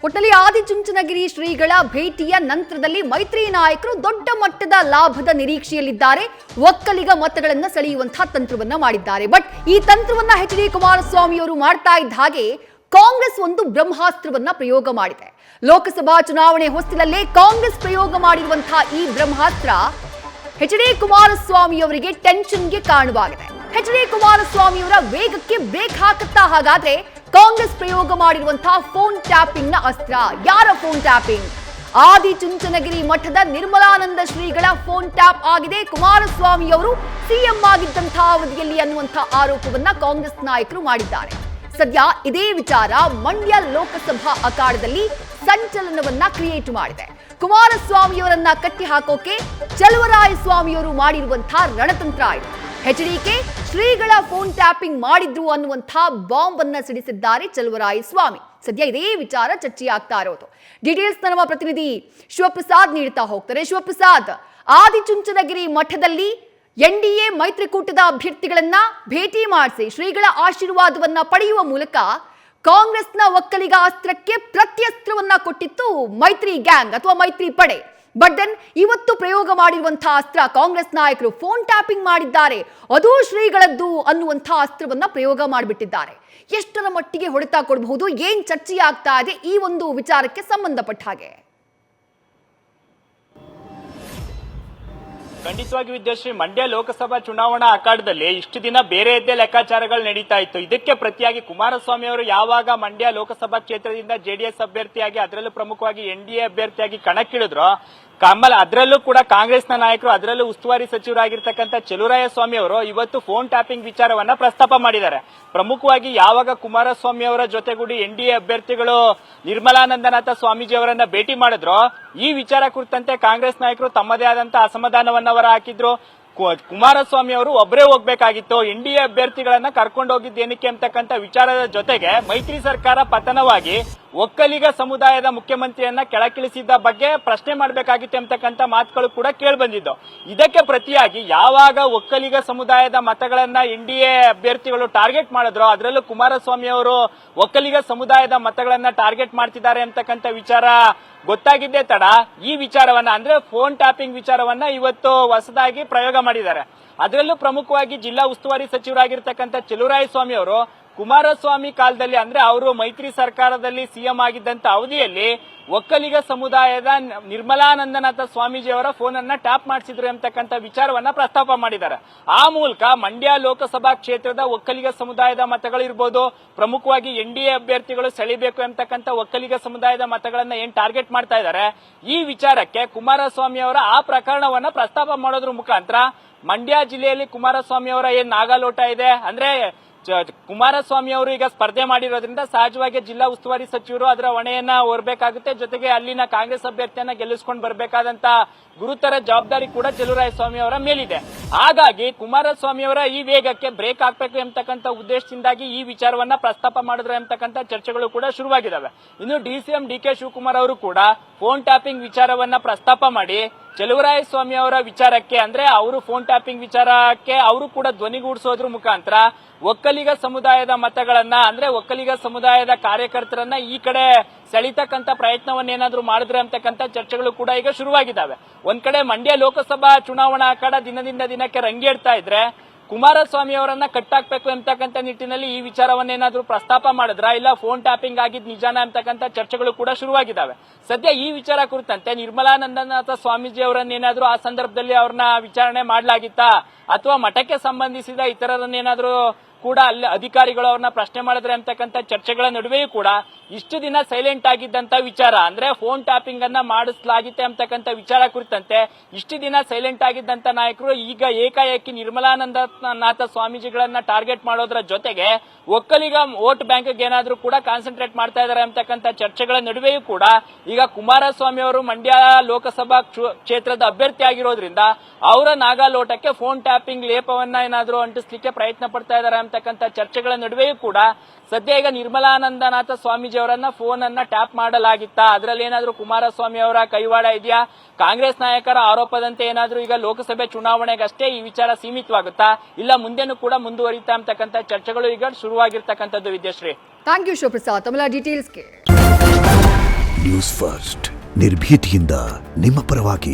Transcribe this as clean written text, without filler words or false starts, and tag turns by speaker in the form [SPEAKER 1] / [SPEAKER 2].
[SPEAKER 1] ಒಟ್ಟಲ್ಲಿ ಆದಿಚುಂಚನಗಿರಿ ಶ್ರೀಗಳ ಭೇಟಿಯ ನಂತರದಲ್ಲಿ ಮೈತ್ರಿ ನಾಯಕರು ದೊಡ್ಡ ಮಟ್ಟದ ಲಾಭದ ನಿರೀಕ್ಷೆಯಲ್ಲಿದ್ದಾರೆ. ಒಕ್ಕಲಿಗ ಮತಗಳನ್ನು ಸೆಳೆಯುವಂತಹ ತಂತ್ರವನ್ನ ಮಾಡಿದ್ದಾರೆ. ಬಟ್ ಈ ತಂತ್ರವನ್ನ ಎಚ್.ಡಿ. ಕುಮಾರಸ್ವಾಮಿ ಅವರು ಮಾಡ್ತಾ ಇದ್ದ ಹಾಗೆ ಕಾಂಗ್ರೆಸ್ ಒಂದು ಬ್ರಹ್ಮಾಸ್ತ್ರವನ್ನ ಪ್ರಯೋಗ ಮಾಡಿದೆ. ಲೋಕಸಭಾ ಚುನಾವಣೆ ಹೊಸ್ತಿಲಲ್ಲೇ ಕಾಂಗ್ರೆಸ್ ಪ್ರಯೋಗ ಮಾಡಿರುವಂತಹ ಈ ಬ್ರಹ್ಮಾಸ್ತ್ರ ಎಚ್.ಡಿ. ಕುಮಾರಸ್ವಾಮಿ ಅವರಿಗೆ ಟೆನ್ಷನ್ಗೆ ಕಾರಣವಾಗಿದೆ. ಎಚ್.ಡಿ. ಕುಮಾರಸ್ವಾಮಿ ಅವರ ವೇಗಕ್ಕೆ ಬ್ರೇಕ್ ಹಾಕುತ್ತಾ ಹಾಗಾದ್ರೆ ಕಾಂಗ್ರೆಸ್ ಪ್ರಯೋಗ ಮಾಡಿರುವಂತಹ ಫೋನ್ ಟ್ಯಾಪಿಂಗ್ ನ ಅಸ್ತ್ರ. ಯಾರ ಫೋನ್ ಟ್ಯಾಪಿಂಗ್? ಆದಿಚುಂಚನಗಿರಿ ಮಠದ ನಿರ್ಮಲಾನಂದ ಶ್ರೀಗಳ ಫೋನ್ ಟ್ಯಾಪ್ ಆಗಿದೆ. ಕುಮಾರಸ್ವಾಮಿ ಅವರು ಸಿಎಂ ಆಗಿದ್ದಂತಹ ಅವಧಿಯಲ್ಲಿ ಅನ್ನುವಂತಹ ಆರೋಪವನ್ನ ಕಾಂಗ್ರೆಸ್ ನಾಯಕರು ಮಾಡಿದ್ದಾರೆ. ಸದ್ಯ ಇದೇ ವಿಚಾರ ಮಂಡ್ಯ ಲೋಕಸಭಾ ಅಖಾಡದಲ್ಲಿ ಸಂಚಲನವನ್ನ ಕ್ರಿಯೇಟ್ ಮಾಡಿದೆ. ಕುಮಾರಸ್ವಾಮಿಯವರನ್ನ ಕಟ್ಟಿ ಹಾಕೋಕೆ ಚಲುವರಾಯಸ್ವಾಮಿಯವರು ಮಾಡಿರುವಂತಹ ರಣತಂತ್ರ ಇದೆ. ಎಚ್.ಡಿ.ಕೆ ಶ್ರೀಗಳ ಫೋನ್ ಟ್ಯಾಪಿಂಗ್ ಮಾಡಿದ್ರು ಅನ್ನುವಂತಹ ಬಾಂಬ್ ಅನ್ನ ಸಿಡಿಸಿದ್ದಾರೆ ಚಲುವರಾಯಸ್ವಾಮಿ. ಸದ್ಯ ಇದೇ ವಿಚಾರ ಚರ್ಚೆಯಾಗ್ತಾ ಇರೋದು. ಡೀಟೇಲ್ಸ್ ನಮ್ಮ ಪ್ರತಿನಿಧಿ ಶಿವಪ್ರಸಾದ್ ನೀಡ್ತಾ ಹೋಗ್ತಾರೆ. ಶಿವಪ್ರಸಾದ್, ಆದಿಚುಂಚನಗಿರಿ ಮಠದಲ್ಲಿ ಎನ್ಡಿಎ ಮೈತ್ರಿಕೂಟದ ಅಭ್ಯರ್ಥಿಗಳನ್ನ ಭೇಟಿ ಮಾಡಿಸಿ ಶ್ರೀಗಳ ಆಶೀರ್ವಾದವನ್ನ ಪಡೆಯುವ ಮೂಲಕ ಕಾಂಗ್ರೆಸ್ನ ಒಕ್ಕಲಿಗ ಅಸ್ತ್ರಕ್ಕೆ ಪ್ರತ್ಯಸ್ತ್ರವನ್ನ ಕೊಟ್ಟಿತ್ತು ಮೈತ್ರಿ ಗ್ಯಾಂಗ್ ಅಥವಾ ಮೈತ್ರಿ ಪಡೆ. ಬಟ್ ದೆನ್ ಇವತ್ತು ಪ್ರಯೋಗ ಮಾಡಿರುವಂತಹ ಅಸ್ತ್ರ ಕಾಂಗ್ರೆಸ್ ನಾಯಕರು ಫೋನ್ ಟ್ಯಾಪಿಂಗ್ ಮಾಡಿದ್ದಾರೆ, ಅದು ಶ್ರೀಗಳದ್ದು ಅನ್ನುವಂತಹ ಅಸ್ತ್ರವನ್ನ ಪ್ರಯೋಗ ಮಾಡಿಬಿಟ್ಟಿದ್ದಾರೆ. ಎಷ್ಟರ ಮಟ್ಟಿಗೆ ಹೊಡೆತ ಕೊಡಬಹುದು? ಏನ್ ಚರ್ಚೆ ಆಗ್ತಾ ಇದೆ ಈ ಒಂದು ವಿಚಾರಕ್ಕೆ ಸಂಬಂಧಪಟ್ಟ ಹಾಗೆ?
[SPEAKER 2] ಖಂಡಿತವಾಗಿ ವಿದ್ಯಾಶ್ರೀ, ಮಂಡ್ಯ ಲೋಕಸಭಾ ಚುನಾವಣಾ ಅಖಾಡದಲ್ಲಿ ಇಷ್ಟು ದಿನ ಬೇರೆಯದ್ದೇ ಲೆಕ್ಕಾಚಾರಗಳು ನಡೀತಾ ಇತ್ತು. ಇದಕ್ಕೆ ಪ್ರತಿಯಾಗಿ ಕುಮಾರಸ್ವಾಮಿ ಅವರು ಯಾವಾಗ ಮಂಡ್ಯ ಲೋಕಸಭಾ ಕ್ಷೇತ್ರದಿಂದ ಜೆಡಿಎಸ್ ಅಭ್ಯರ್ಥಿಯಾಗಿ, ಅದರಲ್ಲೂ ಪ್ರಮುಖವಾಗಿ ಎನ್ಡಿಎ ಅಭ್ಯರ್ಥಿಯಾಗಿ ಕಣಕ್ಕಿಳಿದ್ರು, ಅದರಲ್ಲೂ ಕೂಡ ಕಾಂಗ್ರೆಸ್ನ ನಾಯಕರು, ಅದರಲ್ಲೂ ಉಸ್ತುವಾರಿ ಸಚಿವರಾಗಿರ್ತಕ್ಕಂಥ ಚಲುವರಾಯಸ್ವಾಮಿ ಅವರು ಇವತ್ತು ಫೋನ್ ಟ್ಯಾಪಿಂಗ್ ವಿಚಾರವನ್ನ ಪ್ರಸ್ತಾಪ ಮಾಡಿದ್ದಾರೆ. ಪ್ರಮುಖವಾಗಿ ಯಾವಾಗ ಕುಮಾರಸ್ವಾಮಿ ಅವರ ಜೊತೆಗೂಡಿ ಎನ್ಡಿಎ ಅಭ್ಯರ್ಥಿಗಳು ನಿರ್ಮಲಾನಂದನಾಥ ಸ್ವಾಮೀಜಿ ಅವರನ್ನ ಭೇಟಿ ಮಾಡಿದ್ರು, ಈ ವಿಚಾರ ಕುರಿತಂತೆ ಕಾಂಗ್ರೆಸ್ ನಾಯಕರು ತಮ್ಮದೇ ಆದಂತಹ ಅಸಮಾಧಾನವನ್ನ ಹೊರ ಹಾಕಿದ್ರು. ಕುಮಾರಸ್ವಾಮಿ ಅವರು ಒಬ್ಬರೇ ಹೋಗ್ಬೇಕಾಗಿತ್ತು, ಎನ್ಡಿಎ ಅಭ್ಯರ್ಥಿಗಳನ್ನ ಕರ್ಕೊಂಡು ಹೋಗಿದ್ದೇನಕ್ಕೆ ಅಂತಕ್ಕಂಥ ವಿಚಾರದ ಜೊತೆಗೆ ಮೈತ್ರಿ ಸರ್ಕಾರ ಪತನವಾಗಿ ಒಕ್ಕಲಿಗ ಸಮುದಾಯದ ಮುಖ್ಯಮಂತ್ರಿಯನ್ನ ಕೆಳಗಿಳಿಸಿದ್ದ ಬಗ್ಗೆ ಪ್ರಶ್ನೆ ಮಾಡಬೇಕಾಗಿತ್ತು ಅಂತಕ್ಕಂಥ ಮಾತುಗಳು ಕೂಡ ಕೇಳಿಬಂದಿದ್ದು. ಇದಕ್ಕೆ ಪ್ರತಿಯಾಗಿ ಯಾವಾಗ ಒಕ್ಕಲಿಗ ಸಮುದಾಯದ ಮತಗಳನ್ನ ಎನ್ಡಿಎ ಅಭ್ಯರ್ಥಿಗಳು ಟಾರ್ಗೆಟ್ ಮಾಡಿದ್ರು, ಅದರಲ್ಲೂ ಕುಮಾರಸ್ವಾಮಿ ಅವರು ಒಕ್ಕಲಿಗ ಸಮುದಾಯದ ಮತಗಳನ್ನ ಟಾರ್ಗೆಟ್ ಮಾಡ್ತಿದ್ದಾರೆ ಅಂತಕ್ಕಂಥ ವಿಚಾರ ಗೊತ್ತಾಗಿದ್ದೇ ತಡ ಈ ವಿಚಾರವನ್ನ, ಅಂದ್ರೆ ಫೋನ್ ಟ್ಯಾಪಿಂಗ್ ವಿಚಾರವನ್ನ ಇವತ್ತು ಹೊಸದಾಗಿ ಪ್ರಯೋಗ ಮಾಡಿದ್ದಾರೆ. ಅದರಲ್ಲೂ ಪ್ರಮುಖವಾಗಿ ಜಿಲ್ಲಾ ಉಸ್ತುವಾರಿ ಸಚಿವರಾಗಿರ್ತಕ್ಕಂಥ ಚಲುವರಾಯಸ್ವಾಮಿ ಅವರು ಕುಮಾರಸ್ವಾಮಿ ಕಾಲದಲ್ಲಿ, ಅಂದ್ರೆ ಅವರು ಮೈತ್ರಿ ಸರ್ಕಾರದಲ್ಲಿ ಸಿಎಂ ಆಗಿದ್ದಂತ ಅವಧಿಯಲ್ಲಿ ಒಕ್ಕಲಿಗ ಸಮುದಾಯದ ನಿರ್ಮಲಾನಂದನಾಥ ಸ್ವಾಮೀಜಿ ಅವರ ಫೋನ್ ಅನ್ನ ಟ್ಯಾಪ್ ಮಾಡಿಸಿದ್ರು ಅಂತಕ್ಕಂಥ ವಿಚಾರವನ್ನ ಪ್ರಸ್ತಾಪ ಮಾಡಿದ್ದಾರೆ. ಆ ಮೂಲಕ ಮಂಡ್ಯ ಲೋಕಸಭಾ ಕ್ಷೇತ್ರದ ಒಕ್ಕಲಿಗ ಸಮುದಾಯದ ಮತಗಳಿರ್ಬೋದು, ಪ್ರಮುಖವಾಗಿ ಎನ್ಡಿಎ ಅಭ್ಯರ್ಥಿಗಳು ಸೆಳಿಬೇಕು ಅಂತಕ್ಕಂಥ ಒಕ್ಕಲಿಗ ಸಮುದಾಯದ ಮತಗಳನ್ನ ಏನ್ ಟಾರ್ಗೆಟ್ ಮಾಡ್ತಾ ಇದ್ದಾರೆ, ಈ ವಿಚಾರಕ್ಕೆ ಕುಮಾರಸ್ವಾಮಿ ಅವರ ಆ ಪ್ರಕರಣವನ್ನ ಪ್ರಸ್ತಾಪ ಮಾಡೋದ್ರ ಮುಖಾಂತರ ಮಂಡ್ಯ ಜಿಲ್ಲೆಯಲ್ಲಿ ಕುಮಾರಸ್ವಾಮಿ ಅವರ ಏನ್ ನಾಗಾಲೋಟ ಇದೆ, ಅಂದ್ರೆ ಕುಮಾರಸ್ವಾಮಿ ಅವರು ಈಗ ಸ್ಪರ್ಧೆ ಮಾಡಿರೋದ್ರಿಂದ ಸಹಜವಾಗಿ ಜಿಲ್ಲಾ ಉಸ್ತುವಾರಿ ಸಚಿವರು ಅದರ ಹೊಣೆಯನ್ನ ಹೊರಬೇಕಾಗುತ್ತೆ. ಜೊತೆಗೆ ಅಲ್ಲಿನ ಕಾಂಗ್ರೆಸ್ ಅಭ್ಯರ್ಥಿಯನ್ನ ಗೆಲ್ಲಿಸಿಕೊಂಡು ಬರಬೇಕಾದಂತ ಗುರುತರ ಜವಾಬ್ದಾರಿ ಕೂಡ ಚಲುವರಾಯಸ್ವಾಮಿ ಅವರ ಮೇಲಿದೆ. ಹಾಗಾಗಿ ಕುಮಾರಸ್ವಾಮಿ ಅವರ ಈ ವೇಗಕ್ಕೆ ಬ್ರೇಕ್ ಹಾಕ್ಬೇಕು ಎಂಬತಕ್ಕಂಥ ಉದ್ದೇಶದಿಂದಾಗಿ ಈ ವಿಚಾರವನ್ನ ಪ್ರಸ್ತಾಪ ಮಾಡಿದ್ರೆ ಎಂಬತಕ್ಕಂಥ ಚರ್ಚೆಗಳು ಕೂಡ ಶುರುವಾಗಿದ್ದಾವೆ. ಇನ್ನು ಡಿಸಿಎಂ ಡಿ.ಕೆ. ಶಿವಕುಮಾರ್ ಅವರು ಕೂಡ ಫೋನ್ ಟ್ಯಾಪಿಂಗ್ ವಿಚಾರವನ್ನ ಪ್ರಸ್ತಾಪ ಮಾಡಿ ಚಲುವರಾಯಸ್ವಾಮಿ ಅವರ ವಿಚಾರಕ್ಕೆ, ಅಂದ್ರೆ ಅವರು ಫೋನ್ ಟ್ಯಾಪಿಂಗ್ ವಿಚಾರಕ್ಕೆ ಅವರು ಕೂಡ ಧ್ವನಿಗೂಡಿಸೋದ್ರ ಮುಖಾಂತರ ಒಕ್ಕಲಿಗ ಸಮುದಾಯದ ಮತಗಳನ್ನ, ಅಂದ್ರೆ ಒಕ್ಕಲಿಗ ಸಮುದಾಯದ ಕಾರ್ಯಕರ್ತರನ್ನ ಈ ಕಡೆ ಸೆಳಿತಕ್ಕಂತ ಪ್ರಯತ್ನವನ್ನೇನಾದ್ರೂ ಮಾಡಿದ್ರೆ ಅಂತಕ್ಕಂಥ ಚರ್ಚೆಗಳು ಕೂಡ ಈಗ ಶುರುವಾಗಿದ್ದಾವೆ. ಒಂದ್ ಕಡೆ ಮಂಡ್ಯ ಲೋಕಸಭಾ ಚುನಾವಣಾ ಅಖಾಡ ದಿನದಿಂದ ದಿನಕ್ಕೆ ರಂಗೇಡ್ತಾ ಇದ್ರೆ ಕುಮಾರಸ್ವಾಮಿ ಅವರನ್ನ ಕಟ್ಟಾಕ್ಬೇಕು ಎಂಬತಕ್ಕಂಥ ನಿಟ್ಟಿನಲ್ಲಿ ಈ ವಿಚಾರವನ್ನೇನಾದ್ರೂ ಪ್ರಸ್ತಾಪ ಮಾಡಿದ್ರ, ಇಲ್ಲ ಫೋನ್ ಟ್ಯಾಪಿಂಗ್ ಆಗಿದ್ ನಿಜಾನ ಅಂತಕ್ಕಂಥ ಚರ್ಚೆಗಳು ಕೂಡ ಶುರುವಾಗಿದ್ದಾವೆ. ಸದ್ಯ ಈ ವಿಚಾರ ಕುರಿತಂತೆ ನಿರ್ಮಲಾನಂದನಾಥ ಸ್ವಾಮೀಜಿ ಅವರನ್ನೇನಾದ್ರೂ ಆ ಸಂದರ್ಭದಲ್ಲಿ ಅವ್ರನ್ನ ವಿಚಾರಣೆ ಮಾಡಲಾಗಿತ್ತಾ, ಅಥವಾ ಮಠಕ್ಕೆ ಸಂಬಂಧಿಸಿದ ಇತರರನ್ನೇನಾದ್ರೂ ಕೂಡ ಅಲ್ಲಿ ಅಧಿಕಾರಿಗಳು ಅವ್ರನ್ನ ಪ್ರಶ್ನೆ ಮಾಡಿದ್ರೆ ಅಂತಕ್ಕಂಥ ಚರ್ಚೆಗಳ ನಡುವೆಯೂ ಕೂಡ ಇಷ್ಟು ದಿನ ಸೈಲೆಂಟ್ ಆಗಿದ್ದಂತ ವಿಚಾರ, ಅಂದ್ರೆ ಫೋನ್ ಟ್ಯಾಪಿಂಗ್ ಅನ್ನ ಮಾಡಿಸಲಾಗಿತ್ತೆ ಅಂತಕ್ಕಂಥ ವಿಚಾರ ಕುರಿತಂತೆ ಇಷ್ಟು ದಿನ ಸೈಲೆಂಟ್ ಆಗಿದ್ದಂತ ನಾಯಕರು ಈಗ ಏಕಾಏಕಿ ನಿರ್ಮಲಾನಂದನಾಥ ಸ್ವಾಮೀಜಿಗಳನ್ನ ಟಾರ್ಗೆಟ್ ಮಾಡೋದ್ರ ಜೊತೆಗೆ ಒಕ್ಕಲಿಗ ವೋಟ್ ಬ್ಯಾಂಕ್ ಏನಾದ್ರೂ ಕೂಡ ಕಾನ್ಸಂಟ್ರೇಟ್ ಮಾಡ್ತಾ ಇದಾರೆ ಅಂತಕ್ಕಂಥ ಚರ್ಚೆಗಳ ನಡುವೆಯೂ ಕೂಡ ಈಗ ಕುಮಾರಸ್ವಾಮಿ ಅವರು ಮಂಡ್ಯ ಲೋಕಸಭಾ ಕ್ಷೇತ್ರದ ಅಭ್ಯರ್ಥಿ ಆಗಿರೋದ್ರಿಂದ ಅವರ ನಾಗಾಲೋಟಕ್ಕೆ ಫೋನ್ ಟ್ಯಾಪಿಂಗ್ ಲೇಪವನ್ನ ಏನಾದ್ರೂ ಅಂಟಿಸ್ಲಿಕ್ಕೆ ಪ್ರಯತ್ನ ಪಡ್ತಾ ಇದಾರೆ ಅಂತಕ್ಕಂಥ ಚರ್ಚೆಗಳ ನಡುವೆಯೂ ಕೂಡ ಸದ್ಯ ಈಗ ನಿರ್ಮಲಾನಂದನಾಥ ಸ್ವಾಮೀಜಿ ಅವರನ್ನ ಫೋನ್ ಅನ್ನ ಟ್ಯಾಪ್ ಮಾಡಲಾಗಿತ್ತಾ, ಅದರಲ್ಲಿ ಏನಾದ್ರೂ ಕುಮಾರಸ್ವಾಮಿ ಅವರ ಕೈವಾಡ ಇದೆಯಾ, ಕಾಂಗ್ರೆಸ್ ನಾಯಕರ ಆರೋಪದಂತೆ ಏನಾದ್ರೂ ಈಗ ಲೋಕಸಭೆ ಚುನಾವಣೆಗಷ್ಟೇ ಈ ವಿಚಾರ ಸೀಮಿತವಾಗುತ್ತಾ, ಇಲ್ಲ ಮುಂದೆನೂ ಕೂಡ ಮುಂದುವರಿತಾ ಅಂತಕ್ಕಂಥ ಚರ್ಚೆಗಳು ಈಗ ಶುರುವಾಗಿರ್ತಕ್ಕಂಥದ್ದು. ವಿದ್ಯಾಶ್ರೀ,
[SPEAKER 1] ಥ್ಯಾಂಕ್ ಯು ಶಿವಪ್ರಸಾದ್ ತಮ್ಮ ಡೀಟೇಲ್ಸ್ಗೆ.
[SPEAKER 3] ನ್ಯೂಸ್ ಫಸ್ಟ್ ನಿರ್ಭೀತಿಯಿಂದ ನಿಮ್ಮ ಪರವಾಗಿ.